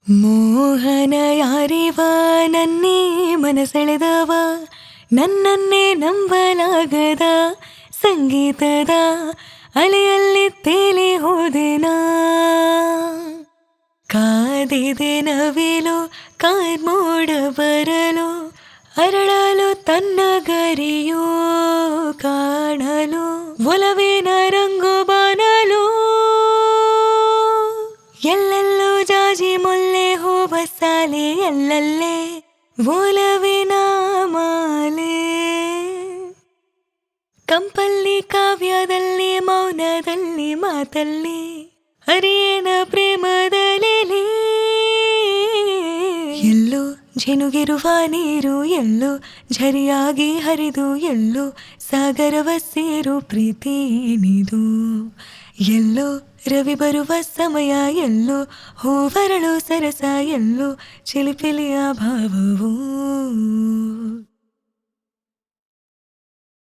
ಮೋಹನ ಯಾರಿವ ನನ್ನೇ ಮನಸೆಳೆದವ ನನ್ನನ್ನೇ ನಂಬಲಾಗದ ಸಂಗೀತದ ಅಲೆಯಲ್ಲಿ ತೇಲಿ ಹೋದೆನಾ ಕಾದಿದೆ ನವಿಲು ಕಾರ್ಮೋಡ ಬರಲು ಅರಳಲು ತನ್ನ ಗರಿಯೂ ಕಾಣಲು ಒಲವಿನ ರಂಗು ಬಾನಲು ಎಲ್ಲೆಲ್ಲೂ ಜಾಜಿ ಮೊಲ್ಲೆ ಹೂವ ಸಾಲೆ ಎಲ್ಲಲ್ಲೇ ಒಲವಿನ ಮಾಲೆ ಕಂಪಲ್ಲಿ ಕಾವ್ಯದಲ್ಲಿ ಮೌನದಲ್ಲಿ ಮಾತಲ್ಲಿ ಹರಿಯನ ಪ್ರೇಮದಲ್ಲಿ ಎಲ್ಲೋ ಜಿನುಗಿರುವ ನೀರು ಎಲ್ಲೋ ಝರಿಯಾಗಿ ಹರಿದು ಎಲ್ಲೋ ಸಾಗರವ ಸೇರು ಪ್ರೀತಿ ಏನಿದು ಎಲ್ಲೋ ರವಿ ಬರುವ ಸಮಯ ಎಲ್ಲೋ ಹೂವರಳು ಸರಸ ಎಲ್ಲೋ ಚಿಲಿಪಿಲಿಯ ಭಾವವು